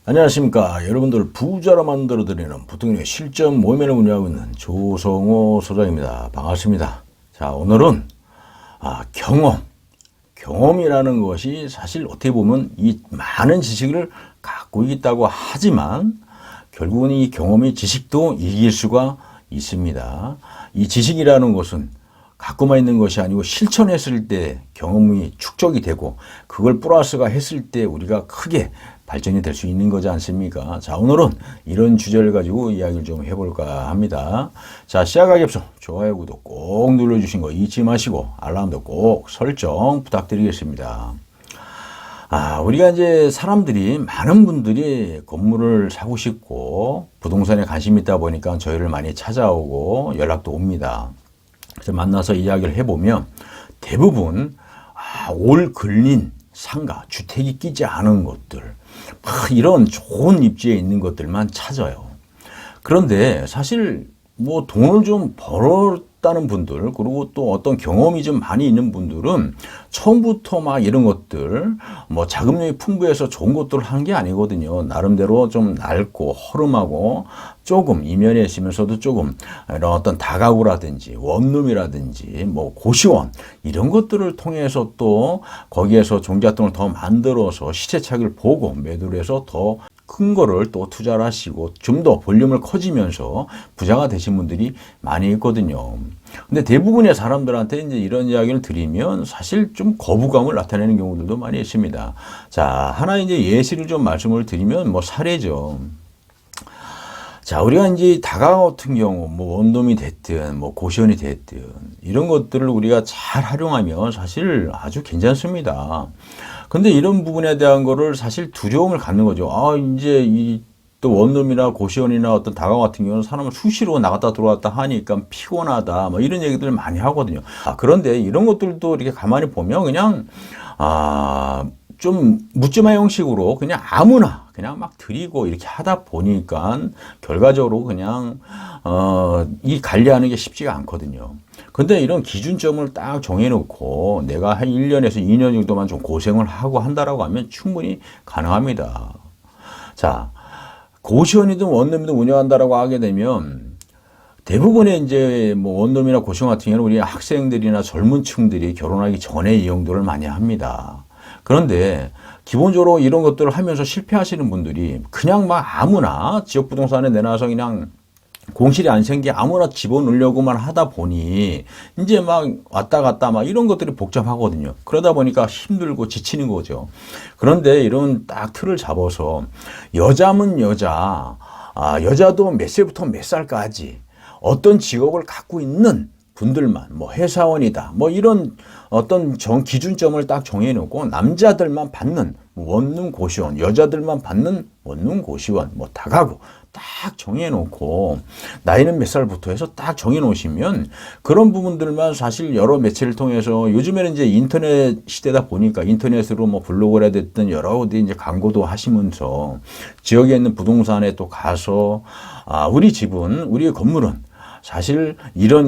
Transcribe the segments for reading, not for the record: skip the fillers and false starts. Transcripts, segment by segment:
안녕하십니까. 여러분들 부자로 만들어드리는 부통령의 실전 모임을 운영하고 있는 조성호 소장입니다. 반갑습니다. 자, 오늘은 경험이라는 것이 사실 어떻게 보면 이 많은 지식을 갖고 있다고 하지만 결국은 이 경험이 지식도 이길 수가 있습니다. 이 지식이라는 것은 갖고만 있는 것이 아니고 실천했을 때 경험이 축적이 되고 그걸 플러스가 했을 때 우리가 크게 발전이 될 수 있는 거지 않습니까? 자, 오늘은 이런 주제를 가지고 이야기를 좀 해볼까 합니다. 자, 시작하기 앞서 좋아요, 구독 꼭 눌러주신 거 잊지 마시고 알람도 꼭 설정 부탁드리겠습니다. 우리가 이제 사람들이, 많은 분들이 건물을 사고 싶고 부동산에 관심이 있다 보니까 저희를 많이 찾아오고 연락도 옵니다. 그래서 만나서 이야기를 해보면 대부분 올 근린 상가, 주택이 끼지 않은 것들, 이런 좋은 입지에 있는 것들만 찾아요. 그런데 사실 뭐 돈을 좀 벌었다는 분들, 그리고 또 어떤 경험이 좀 많이 있는 분들은 처음부터 막 이런 것들, 뭐 자금력이 풍부해서 좋은 것들을 하는 게 아니거든요. 나름대로 좀 낡고 허름하고 조금 이면에 있으면서도 조금 이런 어떤 다가구라든지 원룸이라든지 뭐 고시원 이런 것들을 통해서 또 거기에서 종잣돈을 더 만들어서 시세차익을 보고 매도를 해서 더 큰 거를 또 투자를 하시고 좀 더 볼륨을 커지면서 부자가 되신 분들이 많이 있거든요. 근데 대부분의 사람들한테 이제 이런 이야기를 드리면 사실 좀 거부감을 나타내는 경우들도 많이 있습니다. 자, 하나 이제 예시를 좀 말씀을 드리면 뭐 사례죠. 자, 우리가 이제 다가구 같은 경우, 뭐 원룸이 됐든, 뭐 고시원이 됐든, 이런 것들을 우리가 잘 활용하면 사실 아주 괜찮습니다. 근데 이런 부분에 대한 거를 사실 두려움을 갖는 거죠. 이제 또 원룸이나 고시원이나 어떤 다가구 같은 경우는 사람을 수시로 나갔다 들어왔다 하니까 피곤하다, 뭐 이런 얘기들을 많이 하거든요. 그런데 이런 것들도 이렇게 가만히 보면 그냥, 좀 묻지마 형식으로 그냥 아무나 그냥 막 드리고 이렇게 하다 보니까 결과적으로 그냥 이 관리하는 게 쉽지가 않거든요. 근데 이런 기준점을 딱 정해놓고 내가 한 1년에서 2년 정도만 좀 고생을 하고 한다라고 하면 충분히 가능합니다. 자, 고시원이든 원룸이든 운영한다라고 하게 되면 대부분의 이제 뭐 원룸이나 고시원 같은 경우는 우리 학생들이나 젊은 층들이 결혼하기 전에 이용도를 많이 합니다. 그런데 기본적으로 이런 것들을 하면서 실패하시는 분들이 그냥 막 아무나 지역 부동산에 내놔서 그냥 공실이 안 생기 아무나 집어넣으려고만 하다 보니 이제 막 왔다 갔다 막 이런 것들이 복잡하거든요. 그러다 보니까 힘들고 지치는 거죠. 그런데 이런 딱 틀을 잡아서 여자면 여자, 여자도 몇 살부터 몇 살까지 어떤 직업을 갖고 있는 분들만, 뭐 회사원이다, 뭐 이런 어떤 기준점을 딱 정해놓고 남자들만 받는 원룸 고시원, 여자들만 받는 원룸 고시원, 뭐 다가구 딱 정해놓고 나이는 몇 살부터 해서 딱 정해놓으시면 그런 부분들만 사실 여러 매체를 통해서 요즘에는 이제 인터넷 시대다 보니까 인터넷으로 뭐 블로그라 됐든 여러 어디 이제 광고도 하시면서 지역에 있는 부동산에 또 가서 우리 집은, 우리 건물은 사실 이런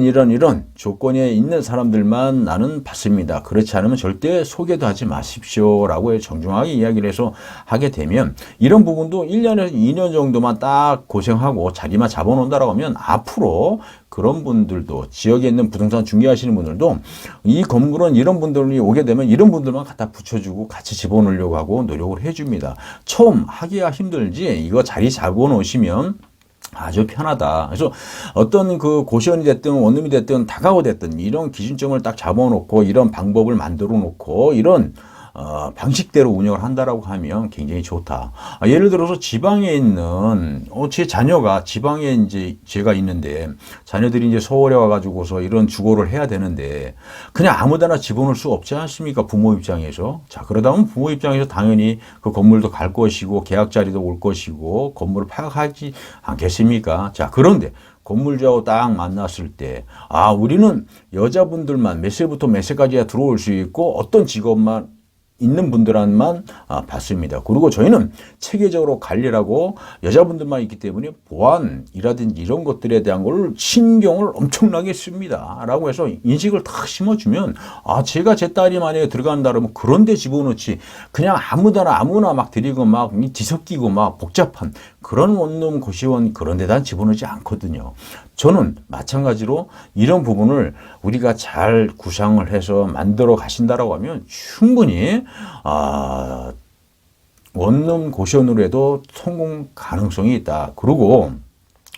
조건에 있는 사람들만 나는 받습니다. 그렇지 않으면 절대 소개도 하지 마십시오라고 정중하게 이야기를 해서 하게 되면 이런 부분도 1년에서 2년 정도만 딱 고생하고 자리만 잡아놓는다라고 하면 앞으로 그런 분들도 지역에 있는 부동산 중개하시는 분들도 이 건물은 이런 분들이 오게 되면 이런 분들만 갖다 붙여주고 같이 집어넣으려고 하고 노력을 해줍니다. 처음 하기가 힘들지 이거 자리 잡아놓으시면 아주 편하다. 그래서 어떤 그 고시원이 됐든 원룸이 됐든 다가구 됐든 이런 기준점을 딱 잡아놓고 이런 방법을 만들어 놓고 이런 방식대로 운영을 한다라고 하면 굉장히 좋다. 예를 들어서 지방에 있는 제 자녀가 지방에 이제 제가 있는데 자녀들이 이제 서울에 와가지고서 이런 주거를 해야 되는데 그냥 아무데나 집어넣을 수 없지 않습니까? 부모 입장에서. 자, 그러다 보면 부모 입장에서 당연히 그 건물도 갈 것이고 계약 자리도 올 것이고 건물을 파악하지 않겠습니까? 자, 그런데 건물주하고 딱 만났을 때, 우리는 여자분들만 몇 세부터 몇 세까지야 들어올 수 있고 어떤 직업만 있는 분들만 받습니다. 그리고 저희는 체계적으로 관리하고 여자분들만 있기 때문에 보안이라든지 이런 것들에 대한 걸 신경을 엄청나게 씁니다. 라고 해서 인식을 다 심어주면 제가 제 딸이 만약에 들어간다 그러면 그런 데 집어넣지 그냥 아무나 막 드리고 막 뒤섞이고 막 복잡한 그런 원룸 고시원 그런 데다 집어넣지 않거든요. 저는 마찬가지로 이런 부분을 우리가 잘 구상을 해서 만들어 가신다라고 하면 충분히 원룸 고시원으로 해도 성공 가능성이 있다. 그리고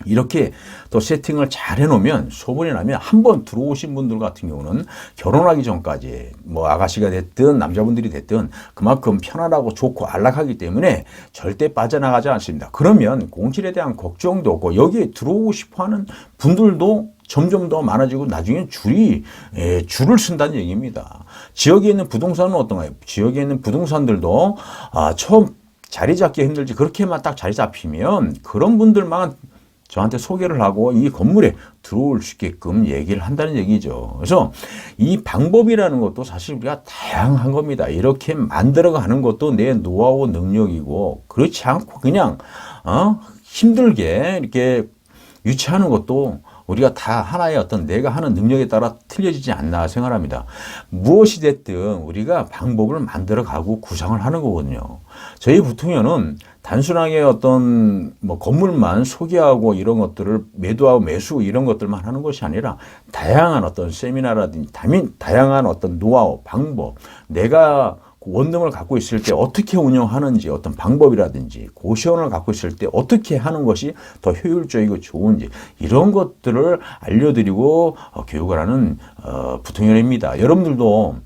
이렇게 또 세팅을 잘 해놓으면 소문이 나면 한번 들어오신 분들 같은 경우는 결혼하기 전까지 뭐 아가씨가 됐든 남자분들이 됐든 그만큼 편안하고 좋고 안락하기 때문에 절대 빠져나가지 않습니다. 그러면 공실에 대한 걱정도 없고 여기에 들어오고 싶어하는 분들도 점점 더 많아지고 나중에 줄을 쓴다는 얘기입니다. 지역에 있는 부동산은 어떤가요? 지역에 있는 부동산들도 처음 자리 잡기 힘들지 그렇게만 딱 자리 잡히면 그런 분들만 저한테 소개를 하고 이 건물에 들어올 수 있게끔 얘기를 한다는 얘기죠. 그래서 이 방법이라는 것도 사실 우리가 다양한 겁니다. 이렇게 만들어가는 것도 내 노하우 능력이고 그렇지 않고 그냥 힘들게 이렇게 유치하는 것도 우리가 다 하나의 어떤 내가 하는 능력에 따라 틀려지지 않나 생각합니다. 무엇이 됐든 우리가 방법을 만들어가고 구상을 하는 거거든요. 저희 부통연은 단순하게 어떤 뭐 건물만 소개하고 이런 것들을 매도하고 매수 이런 것들만 하는 것이 아니라 다양한 어떤 세미나라든지 다양한 어떤 노하우, 방법, 내가 원룸을 갖고 있을 때 어떻게 운영하는지 어떤 방법이라든지 고시원을 갖고 있을 때 어떻게 하는 것이 더 효율적이고 좋은지 이런 것들을 알려드리고 교육을 하는 부통연입니다. 여러분들도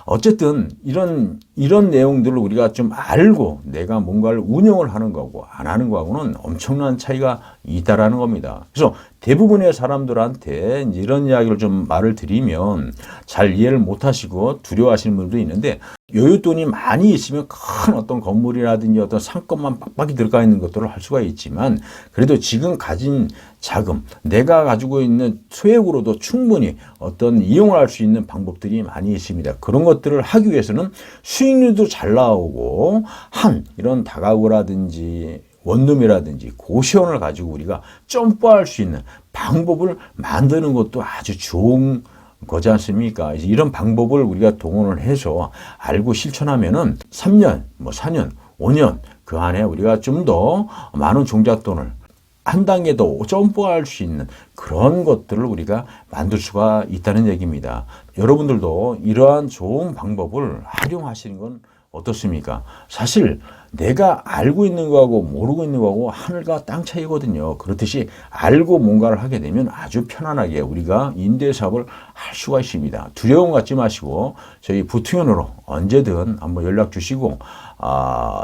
어쨌든 이런 내용들을 우리가 좀 알고 내가 뭔가를 운영을 하는 거고 안 하는 거하고는 엄청난 차이가 있다라는 겁니다. 그래서 대부분의 사람들한테 이런 이야기를 좀 말을 드리면 잘 이해를 못 하시고 두려워하시는 분들도 있는데 여윳돈이 많이 있으면 큰 어떤 건물이라든지 어떤 상권만 빡빡이 들어가 있는 것들을 할 수가 있지만 그래도 지금 가진 자금, 내가 가지고 있는 소액으로도 충분히 어떤 이용을 할 수 있는 방법들이 많이 있습니다. 그런 것들을 하기 위해서는 수익률도 잘 나오고 이런 다가구라든지 원룸이라든지 고시원을 가지고 우리가 점프할 수 있는 방법을 만드는 것도 아주 좋은 거지 않습니까? 이런 방법을 우리가 동원을 해서 알고 실천하면은 3년, 4년, 5년 그 안에 우리가 좀 더 많은 종잣돈을 한 단계 더 점프할 수 있는 그런 것들을 우리가 만들 수가 있다는 얘기입니다. 여러분들도 이러한 좋은 방법을 활용하시는 건 어떻습니까? 사실 내가 알고 있는 거하고 모르고 있는 거하고 하늘과 땅 차이거든요. 그렇듯이 알고 뭔가를 하게 되면 아주 편안하게 우리가 임대사업을 할 수가 있습니다. 두려움 갖지 마시고 저희 부통연으로 언제든 한번 연락 주시고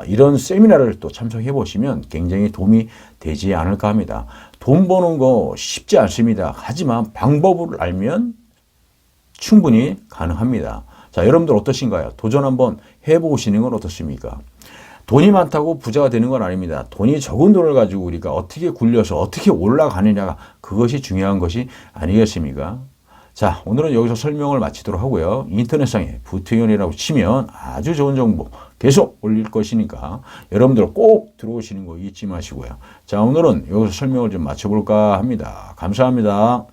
이런 세미나를 또 참석해 보시면 굉장히 도움이 되지 않을까 합니다. 돈 버는 거 쉽지 않습니다. 하지만 방법을 알면 충분히 가능합니다. 자, 여러분들 어떠신가요? 도전 한번 해보시는 건 어떻습니까? 돈이 많다고 부자가 되는 건 아닙니다. 돈이 적은 돈을 가지고 우리가 어떻게 굴려서 어떻게 올라가느냐가 그것이 중요한 것이 아니겠습니까? 자, 오늘은 여기서 설명을 마치도록 하고요. 인터넷상에 부통연이라고 치면 아주 좋은 정보 계속 올릴 것이니까 여러분들 꼭 들어오시는 거 잊지 마시고요. 자, 오늘은 여기서 설명을 좀 마쳐볼까 합니다. 감사합니다.